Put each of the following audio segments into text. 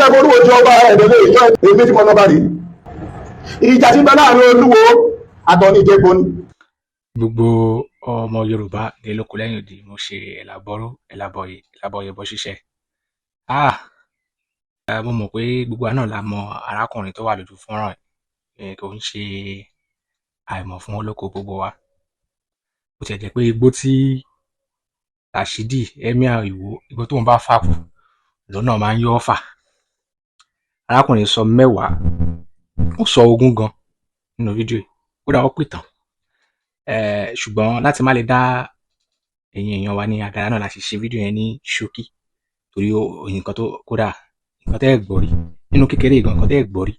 fẹ́ kó olúwo jọba ẹ̀dẹ̀lẹ̀ ìjọ èmi tí mo lọ bá rí ìjà tí ń bẹ láàrin olúwo àtọ̀nìjẹ́gbó ni. gbogbo ọmọ Yorùbá ní lóko lẹ́yìn odi mo ṣe ẹ̀làbọ̀yè bọ́ ṣiṣẹ́. Mo mọ̀ pé gbogbo àná la mọ arákùnrin tó wà lójú fọ́nrán kò ń ṣe àìmọ̀ fún olóko gbogbo wa. Bó tiẹ̀ jẹ́ pé igbó tí Ràṣídì Emir Ìwó igbó tóun bá fà kù lọ́nà máa ń yọ́ fà. Arákùnrin sọ 10, ó sọ 20 gan nínú fídíò yìí, ó dà ó pè tán. Ṣùgbọ́n láti má lè dá ẹ̀yin èèyàn wa ní agara náà la ṣe ṣe fídíò yẹn ní ṣókí, torí nǹkan tó kódà nǹkan tẹ́ ẹ̀ gbọ́ rí nínú kékeré ìgan nǹkan tẹ́ ẹ̀ gbọ́ rí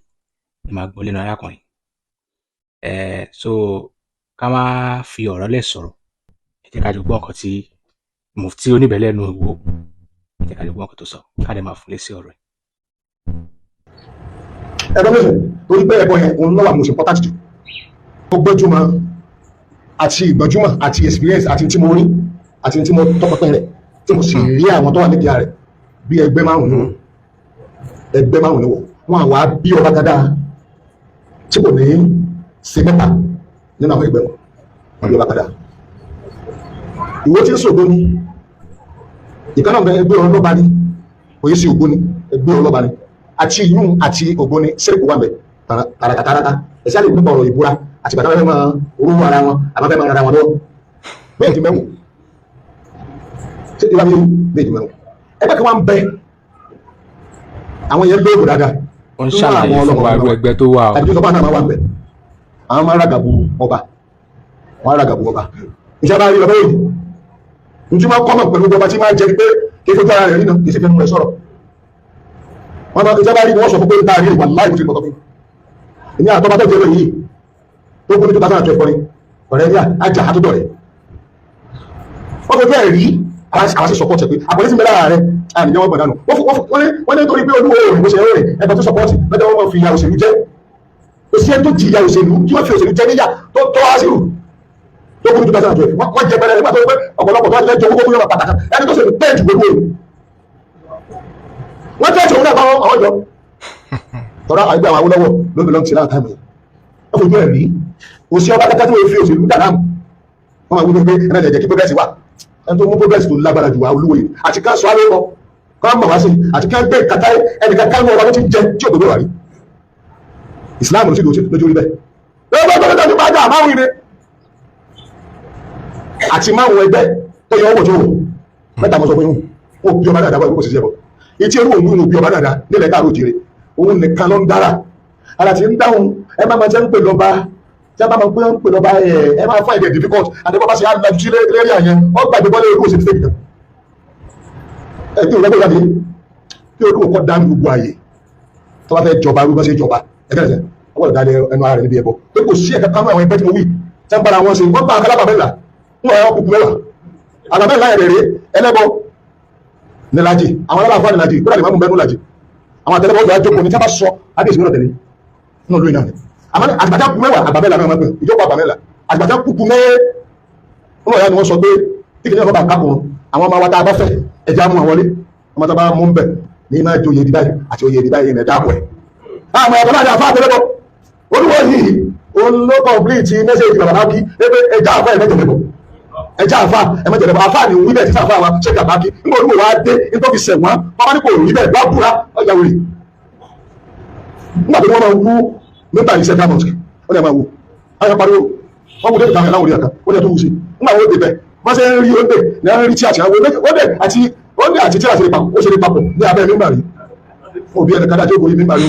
ẹ máa gbọ́ lẹ́nu arákùnrin. So ká má fi ọ̀rọ̀ lẹ̀ sọ̀rọ̀, ẹ jẹ́ ká jọ gbọ́ nǹkan tí Mufti Oníbẹ̀lẹ́nu Ìwó, ẹ jẹ́ ká jọ gbọ́ nǹkan tó sọ ká lè máa fún lé sí ọ̀rọ̀ ẹ̀. ẹ̀rọ mẹ́fẹ̀ẹ́ torí pé ẹ̀bọ yẹn òun lọ́wọ́ most important jù tó gbẹ́júmọ́ àti ìgbẹ́júmọ́ àti experience àti tí mo rí àti tí mo tọpọpẹ rẹ̀ tí mo sì rí àwọn tó wà nídìí rẹ̀ bí ẹgbẹ́ márùn-ún ni wọ́n àwa bí ọba gada tí kò ní ṣe mẹ́ta nínú àwọn ẹgbẹ́ wọn bí ọba gada. Ìwó tí ń sògbó ni ìkànnà ẹgbẹ́ ọlọ́ba ni òye sí ògbó ni ẹgbẹ́ ọlọ́ba ni àti ìyún àti ògbóni sẹ́ẹ̀kù wà mẹ́ tàràkàtàràkà ẹ̀sẹ̀ àlè nípa ọ̀rọ̀ ìbúra àti bàtà fẹ́ máa orúkọ ara wọn àbáfẹ́ máa rara wọn lọ́wọ́ méjì mẹ́wò ṣé ìwà mi méjì mẹ́wò ẹgbẹ́ kan wá ń bẹ àwọn yẹn gbé dáadáa ó ń ṣàlàyé fún wa irú ẹgbẹ́ tó wà àti ìjọba náà máa wà ń bẹ àwọn máa ràgàbù ọba ìjọba rí ọba yìí nítorí wọn kọ́mọ̀ pẹ̀lú ọba tí máa jẹ pé kí fojú ara rẹ̀ nínú kì í sì fẹ́ mú ẹ sọ̀rọ̀ wọn náà ìjọba rí wọ́n sọ fún pé níta rí ìwà láì bùtù ìpọ̀tọ̀ fún ìní àtọ́bá tó jẹ́ yìí tó kún ní 2012 ní ọ̀rẹ́ ní ajá àtúntọ̀ rẹ̀ wọ́n fẹ́ bẹ́ẹ̀ rí àwọn sí sọpọ́tì pé àpọ̀lẹ́sì mẹ́lára rẹ̀ àmìjẹ́ wọ́n gbọ̀dánù wọ́n ní torí pé olúwo rẹ̀ bó ṣe rẹ̀ ẹgbẹ́ tó sọpọ́tì lọ́jọ́ wọ́n fi ìyà òṣèlú jẹ́ òṣìṣẹ́ tó jìyà òṣèlú tí wọ́n fi òṣèlú jẹ́ níyà tó wá sí rù tó kún ní 2012 wọ́n jẹ bẹ̀rẹ̀ nígbà tó pé ọ̀pọ̀lọpọ̀ tó lẹ́jọ́ gbogbo yọ̀rọ̀ pàtàkì ẹni tó ṣèlú pẹ́ẹ̀jù gbogbo wọ́n tẹ́ ìṣòro náà bá àwọn ọjọ́ tọ́rọ àgbà àwọn Awólọ́wọ̀ ló belong to that time wọ́n fojú ẹ̀ rí òsì ọba kẹta tí wọ́n fi òṣèlú dàdá wọ́n máa wúlò pé ẹ̀rọ ẹ̀jẹ̀ kí progress wà ẹni tó mú progress tó lágbára jù wá olúwo yìí àti ká sọ alẹ́ kọ ká mọ̀ wá sí àti ká gbé kàtà ẹnìkan ká ní ọba tó ti jẹ tí òdòdó wà rí Islam ló sì lójú rí bẹ́ẹ̀ lọ́wọ́ tó tó máa dà máwìn ni àti máwìn ẹgbẹ́ tó yọ ọwọ́ tó wò mẹ́ta mọ́ sọ fún yín ó bí ọba dáadáa wọ́n kò sì ṣe bọ̀ ìtí olúwo mú bí ọba dáadáa nílẹ̀ káàró jire òun nìkan ló ń dára ara ti ń dáhùn ẹ máa máa jẹ́ ń pè lọ́ba tí a bá máa ń pè lọ́ba ẹ máa find it difficult àti bọ́bá ṣe á lajú sí lérí àyẹn wọ́n gbà ìbọn lé olúwo ṣe ti fẹ́ nìkan ẹ kí olùkọ́ ìyáde kí olúwo kọ́ dá gbogbo àyè tó bá fẹ́ jọba arúgbó ṣe jọba ẹgbẹ́ rẹ̀ wọ́n gbọ́dọ̀ dá ẹnu ara rẹ̀ níbi ẹbọ pé kò sí ẹ̀ka kánú àwọn ẹgbẹ́ tí mo wí tí wọ́n bára wọn ṣe wọ́n bá akálábà mẹ́la wọ́n wọ́n kúkú mẹ́wàá àgbàmẹ́la ẹ̀rẹ̀ ẹlẹ́bọ nílàjì àwọn alábàáfà nílàjì kúrò àlè má mú bẹ́ẹ̀ nílàjì àwọn àtẹlẹbọ ọjọ́ àjọpọ̀ ní tí a bá sọ adéṣin náà tẹ̀lé náà lóyún náà ni àmọ́ àgbàjá kú mẹ́wàá àgbàmẹ́là náà máa gbé ìjọba àgbàmẹ́là àgbàjá kúkú mẹ́ẹ́ wọ́n wà yá ni wọ́n sọ pé tí kìnìún ọba kákùn àwọn ọmọ wa tá a bá fẹ́ ẹja mú àwọn wọlé ọmọ tá a bá mú ń bẹ̀ ní máa jó oyè dídáyì àti oyè dídáyì ní ẹ̀dá àpọ̀ ẹ̀. àwọn ọmọ náà àfa àtẹlẹbọ olúwo yìí olókọ̀ọ̀bìlìtì mẹ́sẹ̀jì bàbá kí ẹja àfa ẹ̀ mẹ́jọ ẹja àfa ẹ̀ mẹ́jọ àfa ni wíbẹ̀ tí sáfà wa ṣe kàbá kí nígbà olúwo wa dé nítorí sẹ̀wọ̀n bàbá ní kò rí bẹ́ẹ̀ bá búra ọjà wèrè nígbà tí wọ́n máa wú mẹ́ta ìṣẹ́ diamond ó lè máa wú ayọ́ pariwo wọ́n wú dé ìtàn láwọn orí àká ó lè tó wú sí nígbà wọ́n dé bẹ́ẹ̀ wọ́n ṣe ń rí oúnjẹ ní àwọn rí tí àti àwọn oúnjẹ àti tí àti ó ṣe lè papọ̀ ní abẹ́ mímbà rí òbí ẹni kádájọ́ ògùn mímbà rí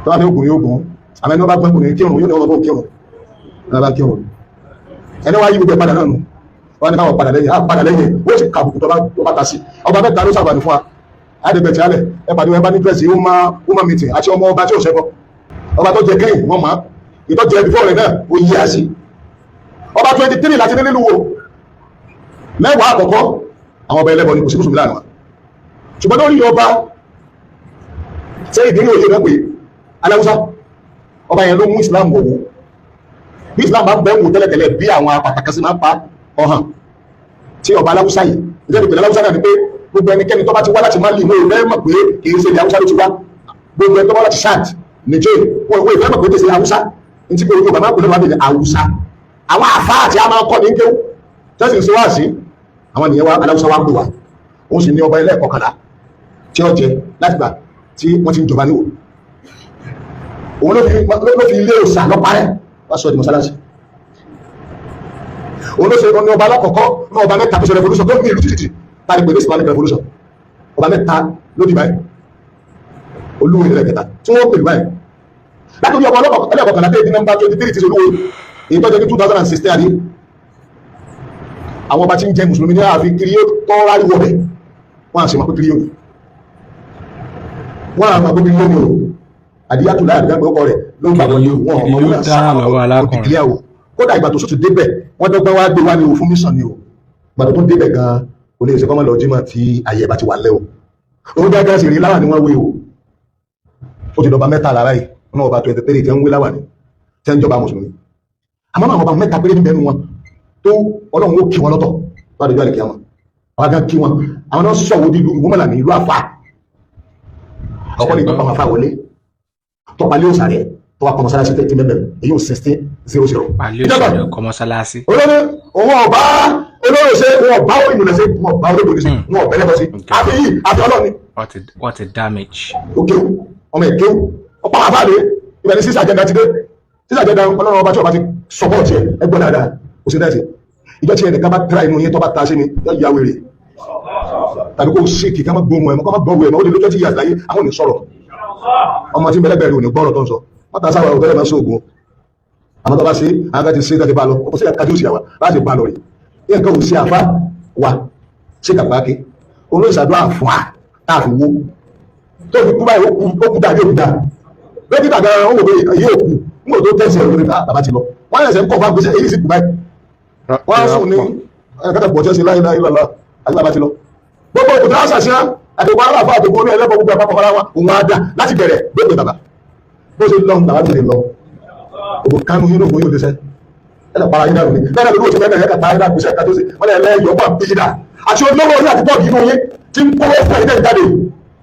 tó wá ní ògùn yóò gùn àmọ́ ẹni wọ́n bá gbọ́n kùnrin kírun yóò ní ọlọ́bọ̀ kírun lábá kírun ẹni wá yí gbogbo padà náà nù wọ́n ní káwọn padà lẹ́yìn ó sì kàbùkù tó bá ta sí ọba mẹ́ta ló sàbàní fún wa adébẹ̀tì alẹ̀ ẹ̀pàdé ẹ̀bá ní pẹ̀sì human meeting àti ọmọ ọba tí ó ṣẹ́bọ̀ ọba tó jẹ kẹ́yìn wọ́n máa ìtọ́jẹ ẹbí fọ́ọ̀rẹ̀ náà ó yí àṣì ọba 23 láti ní nílùú wo mẹ́wàá àkọ́kọ́ àwọn ọba ẹlẹ́bọ ni kò sí mùsùlùmí láàrin wa ṣùgbọ́n lórí ọba sẹ́yìn ìdílé òye náà pé aláwùsá ọba yẹn ló mú Islam wò wó bí Islam bá bẹ́ẹ̀ wò tẹ́lẹ̀tẹ́lẹ̀ bí àwọn apàtàkì sí máa pa ọ̀hàn tí ọba aláwùsá yìí ìjẹ́ ìpínlẹ̀ aláwùsá náà ni pé gbogbo ẹnikẹ́ni tó bá ti wá láti Mali wọ́n ìfẹ́ mọ̀ pé kì í ṣe ilẹ̀ Haúsá ló ti wá gbogbo ẹni tó wá láti Chad Niger wọ́n ìfẹ́ mọ̀ pé kì í ṣe Haúsá ní ti pé Yorùbá máa ń pè lọ́wọ́ àbẹ̀lẹ̀ Haúsá àwọn àfáà àti àmà ọkọ̀ ní kéwù tẹ́sí ń ṣe wá sí àwọn ènìyàn wa aláwùsá wa ń pè wá òun sì ní ọba ilé ẹ̀kọ́ kàlá tí ó jẹ láti gbà tí wọ́n ti ń jọba níwò òun ló fi ilé òsà lọ́parẹ́ wá sọ di mọ́sálásí òun ló ṣe ní ọba alákọ̀ọ́kọ́ ní ọba mẹ́ta tó ṣe revolution tó ní ìlú títì tàbí pé ní Islamic revolution ọba mẹ́ta ló di báyìí olúwo ilẹ̀ kẹta tí wọ́n pè báyìí látòrí ọba ẹlẹ́kọ̀ọ́ kàlá tẹ́lẹ̀ nọ́mbà 23 ti ṣe olúwo èyí tó jẹ́ ní 2016 àdé àwọn ọba tí ń jẹ mùsùlùmí ní ààfin kiri yóò tọ́ rárí wọ̀bẹ̀ wọ́n á sì máa pé kiri yóò wọ́n á máa pé kiri yóò ní o àdíyàtò láàrin gbàgbé ọkọ rẹ̀ ló ń gbàgbọ́ yóò wọ́n ọmọ wọn sáà òdìkílẹ̀ o kódà ìgbà tó sọ́tù débẹ̀ wọ́n dọ́gbọ́n wá gbé wá ní o fún mission ni o ìgbà tó débẹ̀ gan kò lè ṣe kọ́mọ lọ jímọ̀ tí ayé bá ti wà lẹ́ o òun gẹ́gẹ́ sì rí láwà ni wọ́n wé o ó ti dọ̀ba mẹ́ta lára yìí wọn ọba 23 tẹ́ ń wé láwà ni tẹ́ ń jọba mùsùlùmí àmọ́ àwọn ọba mẹ́ta péré níbẹ̀ nu wọn tó ọlọ́run ó kí wọn lọ́tọ̀ tó àdéjọ́ àlèkí àwọn àwọn gan kí wọn àwọn náà sọ̀wọ́ di ìgbómọ̀lá ní ìlú àfà ọkọ̀ ní ìtọ́pọ̀ àfà wọlé tọ́palẹ́ òsàrẹ̀ tó wà kọmọsálásí tẹ́tí mẹ́bẹ̀ èyí ò 1600 palẹ́ kọmọsálásí olórí òun ọba olórí ṣe wọn ọba ìmùlẹ̀ sí wọn ọba olóògbé sí wọn ọbẹ̀ lẹ́bọ̀ sí àfi yìí àfi ọlọ́ni what a damage òkè ọmọ èké ọ̀pọ̀ àbáde ibẹ̀ ní sísà àjẹ́dá ti dé sísà àjẹ́dá ọlọ́run ọba tí ọba ti sọpọ́ọ̀tì ẹgbẹ́ dáadáa kò sí dáìsì ìjọ tí ẹnìkan bá tẹ́ra inú yín tó bá ta sí ni yóò yá wèrè tàbí kó ṣe kì ká má gbóhùn ẹ̀mọ́ ká má gbọ́rù ẹ̀mọ́ ó lè lójọ́ tí yàtọ̀ láyé àwọn ò ní sọ̀rọ̀ ọmọ tí bẹ̀rẹ̀ ò ní gbọ́rọ̀ tó ń sọ wọ́n ta sáwà ọ̀tọ́lẹ̀ máa sóògùn àmọ́ tó bá ṣe àwọn kan ti ṣe dájú bá lọ ó sì kájú sí àwà láti bá lọ rí ní nǹkan òsì àfá wà ṣe kàpáké olóòṣàdó àfà táàfi wó tó fi kú báyìí ó kú dáadé òkúta dókítà gan ó wò pé èyí òkú nígbà tó tẹ̀sí ẹ̀rọ nípa bàbá ti lọ wọ́n yẹ̀ sẹ́ ń kọ́ fún agbésẹ́ èyí sì kú báyìí wọ́n á sùn ní ẹ̀kátà pọ̀jọ́ sí láìláì lọ́la àti bàbá ti lọ gbogbo òkúta àṣàṣà àtòkò aláàfà àtòkò orí ẹlẹ́bọ̀ gbogbo àpapọ̀ ara wa òun á dà láti bẹ̀rẹ̀ gbogbo bàbá bó ṣe lọ́n bàbá ti lè lọ òkú kánú yín lóògùn yóò lè sẹ́ ẹ̀lẹ́ para yín dànù ní bẹ́ẹ̀ náà lóòótọ́ bẹ́ẹ̀ ẹ̀ka para yín dànù sẹ́ka tó ṣe wọ́n lè lẹ́yọ̀ bá bí dà àti olówó orí àti bọ́ọ̀gì inú yín tí ń kó fún ẹ̀dẹ́ ìjáde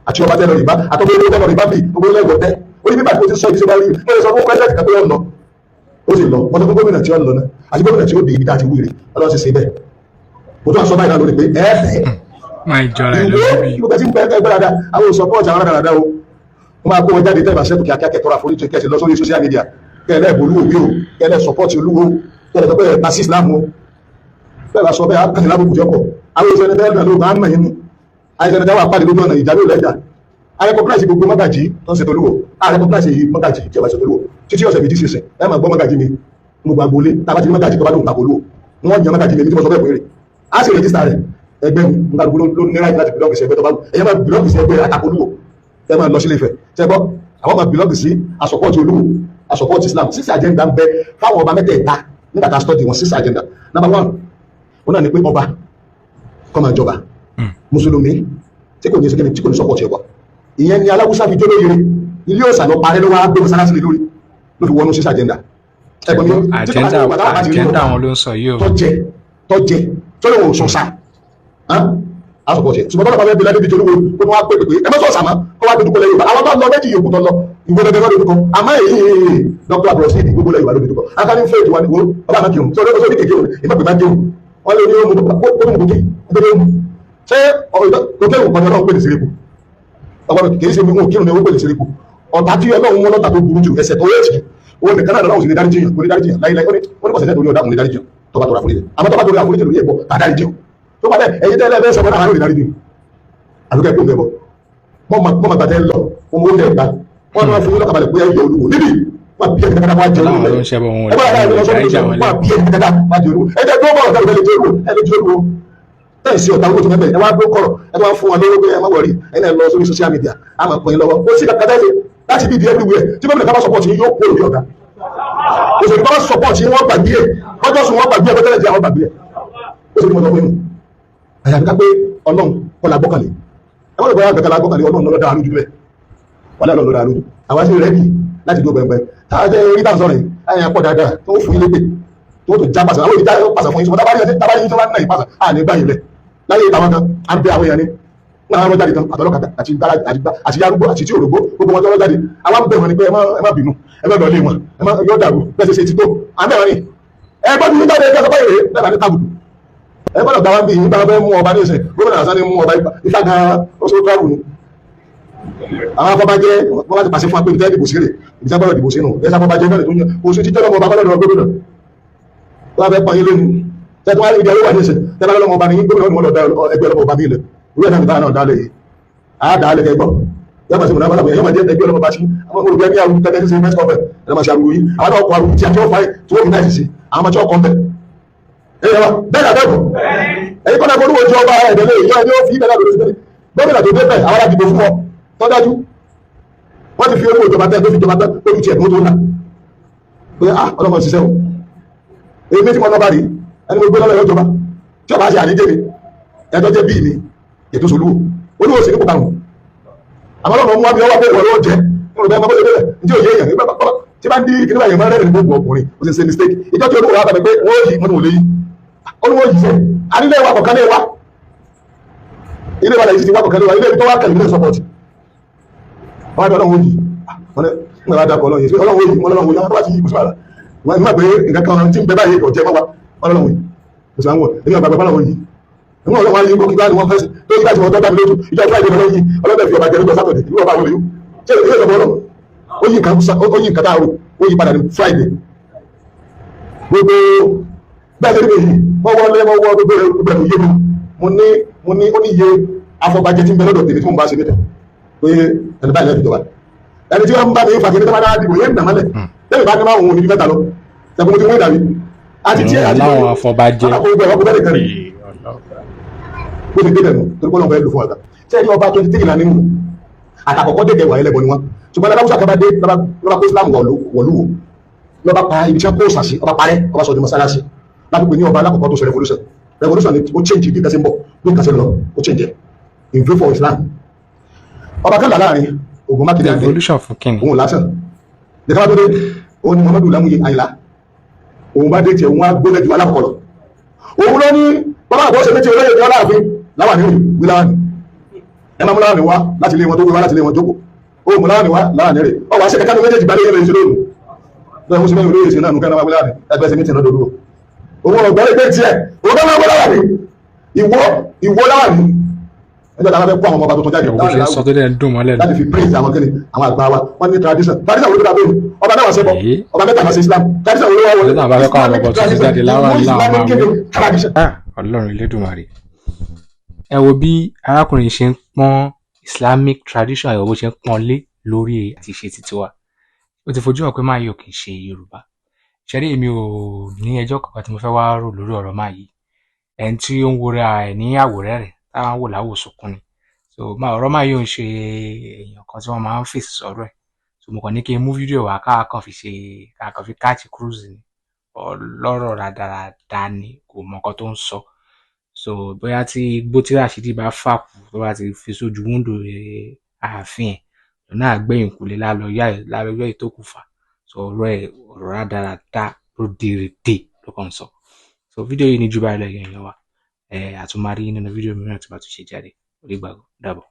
àti ọba tẹ́lọ̀ rìbá àtọ́gbó owó tẹ́lọ̀ rìbá bíi owó lẹ́gbọ̀ tẹ́ ó ní bíbá tí mo ti sọ ìdí sọ́ba rí ó lè sọ fún pẹ́sẹ̀tì kan tó yọ̀ lọ ó sì lọ wọ́n tó fún gómìnà tí ó lọ náà àti gómìnà tí ó dé ibi tá a ti wúre ọlọ́run sì ṣe bẹ́ẹ̀ mo tún àṣọ báyìí náà lónìí pé ẹ̀ẹ́fẹ̀ẹ́ máa jọra ẹ lójú bí. ìwé tí ń bẹ ẹgbẹ́ dáadáa àwọn òṣùpọ̀ọ̀tì àwọn dáadáa o wọ́n máa kó wọn jáde tẹ́lẹ̀ ṣẹ́kù kíákíá kẹtọ́ra foríjì kẹsì lọ sórí social media kẹlẹ́ ìbòlúwò bí o kẹlẹ́ sọpọ́ọ̀tì olúwo kẹlẹ́ sọ pé ẹ̀ ta sí Islam o bẹ́ẹ̀ bá sọ bẹ́ẹ̀ akẹ́kẹ́ lábùkù jọ́pọ̀ àwọn òṣèlú tẹ́lẹ̀ náà ló máa ń nà yín mu àìsàn ìdáwà pàdé lójú ọ̀nà ìjà ló lẹ́jà arẹ́kọ̀pláṣì gbogbo mọ́gàjì tó ń ṣe tolúwò arẹ́kọ̀pláṣì mọ́gàjì tí a bá ṣe tolúwò títí ọ̀sẹ̀ méjì sísẹ̀ ẹ máa gbọ́ mọ́gàjì mi mo gbà gbolé tàbá ti ní mọ́gàjì tó bá lóun tàbó lúwò wọ́n yan mọ́gàjì mi tí mo sọ bẹ́ẹ̀ péré a sì rèjísítà rẹ̀ ẹgbẹ́ mi nígbà gbogbo ló ní láti bìlọ́ọ̀gì sí ẹgbẹ́ tó bá lù ẹ̀yẹ́ máa bìlọ́ọ̀gì sí ẹgbẹ́ àtàkólúwò ẹ máa lọ sílé Ifẹ̀ ṣẹ́gbọ́ àwọn máa bìlọ́ọ̀gì sí asọ̀pọ̀tì olúwo asọ̀pọ̀tì Islam sísè agenda ń bẹ fáwọn ọba mẹ́tẹ̀ẹ̀ta nígbà tá a study wọn sísè agenda number 1 wọn náà ní pé ọba kọ́ máa jọba mùsùlùmí tí kò ní sẹ́kẹ́ni tí kò ní sọ́pọ̀tì ẹ̀kọ́ ìyẹn ni aláwùsá fi jóló yẹrẹ ilé ọ̀sà lọ parẹ́ ló wá gbé mọ́sálásí lé lórí ló fi wọnú sísè agenda ẹ̀kọ́ ni agenda àwọn ló ń sọ yìí o tọ́jẹ tọ́lẹ̀ wò sọ̀sà asọ̀pọ̀tì ṣùgbọ́n tọ́lọ̀ bá fẹ́ bí ládé bíi olúwo ó ní wá pé pé ẹ mọ́sọ̀ sàmọ́ kó wá dojúkọ lẹ́yìn àwọn tó lọ méjì yòókù tó lọ ìwé dandan lọ́dọ̀ dojúkọ àmọ́ èyí dr abdulrasheed gbogbo lẹ́yìn wà lọ́dọ̀ dojúkọ akáni fẹ́ ìwà níwò ọba àmọ́ kírun sọ lọ́dọ̀ sórí kékeré ìmọ̀ pé má gé wọn lé ní ó mú kókè ẹgbẹ́ mú ṣé òkè òkè ọ̀nà pèlè síríkù ọgbọ́n kì í ṣe mímú kírun ní owó pèlè síríkù ọ̀tá tí ẹgbẹ́ òun lọ́ta tó burú jù ẹsẹ̀ tó yẹ jù òun nìkan náà lọ́wọ́ sí ní dáríjìyàn kò ní dáríjìyàn láíláí ó ní kọ̀sẹ̀ tó ní ọ̀dà kò ní dáríjìyàn tó bá tó ra fúnilẹ̀ àmọ́ tó bá tó ra fúnilẹ̀ lórí ẹ̀bọ̀ àdáríjìyàn tó bá bẹ́ẹ̀ ẹ̀yin tẹ́lẹ̀ bẹ́ẹ̀ sọ̀rọ̀ àwọn ìdáríjìyàn àlùkẹ́ kó mẹ́bọ̀ mọ́ gbàtẹ́ lọ ọmọ oúnjẹ ìgbà wọ́n ní wọ́n fún lọ́kàbalẹ̀ pé ẹ̀yọ olúwo níbi wọ́n bí ẹni kẹta wá jẹ olúwo ẹgbẹ́ àdáyé lọ sọ́dọ̀ wọ́n bí ẹni kẹta wá jẹ olúwo ẹjẹ́ tó bọ̀ ọ̀gá ìbẹ̀lẹ̀ jẹ olúwo ẹni jẹ olúwo tẹ̀sí ọ̀tá owó tó mẹ́bẹ̀ ẹ wá gbó kọ̀rọ̀ ẹ wá fún wọn lówó pé ẹ má wọrí ẹni ẹ lọ sórí social media a máa pọ̀ yín lọ́wọ́ ó sì kàkàtà ẹ̀sẹ̀ láti bí di everywhere tí gómìnà ká bá support yín yóò kó òbí ọ̀gá òṣèlú bá support yín wọ́n gbàgbé ẹ̀ ọjọ́ sùn wọ́n gbàgbé ẹ̀ bọ́tẹ́lẹ̀ jẹ́ àwọn gbàgbé ẹ̀ ó sì ní mọ́tọ́ fún yín àyàfi ká pé Ọlọ́run kọ́ la gbọ́kànlé ẹ wọ́n lè bọ́ra gbẹ̀kẹ́ la gbọ́kànlé Ọlọ́run lọ́dọ̀ dáa lójú bẹ́ẹ̀ wọ́n lọ́dọ̀ lọ́dọ̀ lójú àwọn sí rẹ́dì láti dó bẹ̀rẹ̀ táà jẹ́ orí tàà sọ̀rọ̀ ẹ̀yìn ẹ̀pọ̀ dáadáa tó fún ilé pé tó tó já pàṣẹ àwọn ìdá pàṣẹ fún yín sọ tábàrí yín tó bá náà ìpàṣẹ à ní gbáyìn lẹ̀ láyé ìtàwọn kan à ń bẹ àwọn èèyàn ní wọn àwọn jáde tán àtọlọ́kadà àti yarúgbó àti tí òrògbó gbogbo wọn tó jáde àwọn bẹ̀rẹ̀ wọn ni pé ẹ má bínú ẹ má lọ lé wọn ẹ má yọ dàrú bẹ́ẹ̀ ṣe ti tó àmẹ́rin ni ẹ gbọ́dọ̀ ní jáde ẹgbẹ́ sọpọ́ ìrè bẹ́ẹ̀ bá ní tàbùkù ẹ gbọ́dọ̀ gbà wá bí yìí bá fẹ́ mú ọba ní ìsìn gómìnà àṣà ni mú ọba ifá gan oṣù tíráàbù ni àwọn afọbajẹ wọn bá ti pàṣẹ fún wa pé ìbíjẹ́ ìdìbò sílẹ̀ ìbíjẹ́ gbọ́dọ̀ ìdìbò sínú ẹ sáfọbajẹ náà tó ń yẹ oṣù títọ́ lọ́mọ ọba gbọ́dọ̀ gómìnà wọn fẹ́ pọ̀ yín lónìí tẹ́tí wọn ìdí ọlọ́wà ní ìsìn tẹ́tí wọn lọ́mọ ọba ní gómìnà ọmọ ọlọ́dà ẹgbẹ́ ọlọ́mọ ọba mi ilẹ̀ ìwé náà níta náà dálẹ̀ yìí àá dálẹ̀ kẹgbọ́ yọmọ sí mọ̀nàmọ́lá bẹ̀rẹ̀ yọmọ jẹ́ ẹgbẹ́ ọlọ́mọ bá sí àwọn olùgbé ní àwọn tẹ́tẹ́ sí mẹ́sì kọfẹ̀ ẹ̀rọ máa ṣe àrùn yìí àwọn ọkọ̀ àrùn tí a tí ó fà tí ó fi náà sí àwọn ọmọ tí ó kọ́ mbẹ̀ ẹ̀yẹ wa bẹ́ẹ̀ náà bẹ́ẹ̀ bọ̀ ẹ̀yìn kọ́nà olúwo jẹ́ ọba ẹ̀dẹ̀lẹ̀ ìjọ ẹni ó fi ibẹ̀ lábẹ̀rẹ̀ síbẹ̀ gómìnà tó débẹ̀ àwọn àdìbò fún ọ tọ́dájú wọ́n ti fi owó ìjọba tẹ́ tó fi ìjọba tẹ́ lórí tiẹ̀ tó nà pé ah ọlọ́mọ ṣiṣẹ́ o èmi tí mo lọ́ba rí ẹni mo gbé lọ́lọ́ ìjọba tí ọba ṣe àníjẹ́ mi ẹjọ́ jẹ́ bíi mi ètò olúwo olúwo sì ní kò bá wọn àmọ́ ọlọ́mọ mú wa bí ọwọ́ pé ìwọ ló jẹ́ mo rò bẹ́ẹ̀ máa bọ́ lébẹ̀rẹ̀ ní òye èèyàn nígbà pàpọ̀ tí bá ń di kìnnìkan yẹn máa rẹ́rìn ní gbogbo ọkùnrin ó sì ń ṣe mistake ìjọ tí olúwo wà bàbá pé wọ́n yí mọ́tò wọlé yìí olúwo yìí sẹ́ ànílé wa kọ̀ọ̀kan lé wa ilé wa lẹ́yìn ti wá kọ̀ọ̀kan lé wa ilé tó wá kẹ̀lé ilé sọ́pọ̀tì wọ́n á dọ̀ ọlọ́run yìí wọ́n ní wọ́n á dàpọ̀ ọlọ́run yìí ọlọ́run yìí wọ́n lọ́run yìí wọ́n bá ti yí kùsùn àlà wọ́n ní wọ́n gbé nǹkan kan tí ń bẹ báyìí ọ̀jẹ̀ mọ́ wa wọ́n lọ́run yìí kùsùn àwọn ènìyàn àgbàgbà ọlọ́run yìí wọ́n lọ́run yìí kókí báyìí wọ́n fẹ́ sí tó yí láti wọ́n tọ́ dámi lójú ìjọ ìjọ ìjọ ọlọ́run yìí ọlọ́dẹ fi ọba jẹ lójọ sátọ̀dẹ̀ ìlú ọba wọlé yìí ṣé ìlú ìjọba ọlọ́run ó yí nǹkan táàrò ó yí padà ní Friday gbogbo bẹ́ẹ̀ tẹ́lẹ̀ yìí wọ́n wọlé wọ́n wọ́ gbogbo ẹ̀rù yé mi mo ní ó ní iye afọbajẹ tí ń bẹ lọ́dọ̀ tèmi tí mo bá ṣe níta pé ẹni báyìí lẹ́bi ìjọba ẹni tí wọ́n bá mi fà kí ní tó bá dáa dìbò yẹn nàmálẹ̀ lẹ́yìn bá ní máa wọ̀n ní mẹ́ta lọ ṣẹ́gun tí wọ́n dàbí àti tí àti láwọn afọbajẹ àkókò ẹ̀wọ̀n bẹ́ẹ̀ kẹrin bó ti gbé dẹ̀nu torí kọ́lọ́ fẹ́ lò fún ọ̀gá tí ẹni ọba 23 ìlànà nínú àtàkọ́kọ́ dẹ̀dẹ̀ wà ẹlẹ́bọ ni wọ́n ṣùgbọ́n aláwùsá kan bá dé lọ́ba kó Islam wọ̀lúwò lọ́ba pa ibi tí wọ́n kó sàṣì ọba parẹ́ ọba sọ̀dọ̀ mọ́sálásí láti pè ní ọba alákọ̀ọ́kọ́ tó sọ revolution ni ó change bí kẹsí ń bọ̀ bí kẹsí lọ ó change in favour of Islam ọba kan láàrin ogun mákindé àgbẹ̀ revolution fún kíni òun lásán nìkan tó dé òun ni Muhammadu Lamuyi Àyìnlá òun bá dé tiẹ̀ òun á gbóná ju alákọ̀ọ́kọ́ lọ òun ló ní bàbá àbọ̀ ṣe méjì olóyè ìjọ aláàfin láwàní rè wí láwàní ẹ máa mú láwàní wá láti ilé wọn tó wí wá láti ilé wọn jókòó ó mú láwàní wá láwàní rè ọwọ́ àṣẹ kẹkẹ́ méjèèjì gbálẹ́ yẹn lè ṣe lónìí bẹ́ẹ̀ mo sì mẹ́rin olóyè sí náà nù kẹ́ni wá wí láwàní ẹgbẹ́ ṣe mítìn lọ́dọ̀ òun ọ̀gbọ́n ẹgbẹ́ tiẹ̀ òun náà wọ́n láwàní ìwọ láwàní ẹjọ́ tàbí kó àwọn ọmọ ọba tuntun jáde láti fi praise àwọn kẹ́ni àwọn àgbà wa wọ́n ní tradition wo ló dá bẹ́ẹ̀ ọba náà wà sẹ́bọ̀ ọba mẹ́ta náà sí Islam tradition wo ló wà wọlé Ọlọ́run Elédùmarè ẹ wo bí arákùnrin ṣe ń pọ́n Islamic tradition àyẹ̀wò bó ṣe ń pọ́n lé lórí àti ṣe títí wa ó ti fojú hàn pé máa yóò kì í ṣe Yorùbá ṣẹ́rí èmi ò ní ẹjọ́ kankan tí mo fẹ́ wá rò lórí ọ̀rọ̀ máa yìí ẹni tí ó ń wọra ẹ̀ ní àwòrán rẹ̀ táwọn wò láwòsùnkún ni so ọ̀rọ̀ máa yóò ń ṣe èèyàn kan tí wọ́n máa ń fèsì sọ̀rọ̀ ẹ̀ so mo kàn ní kí n mú fídíò wá káàkàn fi káàtì cruise ni ọlọ́rọ̀ rádaràda ni kò mọ nǹkan tó ń sọ so bóyá tí igbó tí Rashidi bá fà kù tó bá ti fi sójú wúndò ààfin ẹ̀ lọ́nà àgbẹ̀yìn kùlé lálọ́ ìtókù fà so ọ̀rọ̀ rádaràda ló dèrèdè ló kàn sọ so fídíò yìí ní jù báyìí lọ yẹn wa àtúmárí nínú fídíò mìíràn tí bá tún ṣe jáde orí gbàgbọ́ dàbọ̀.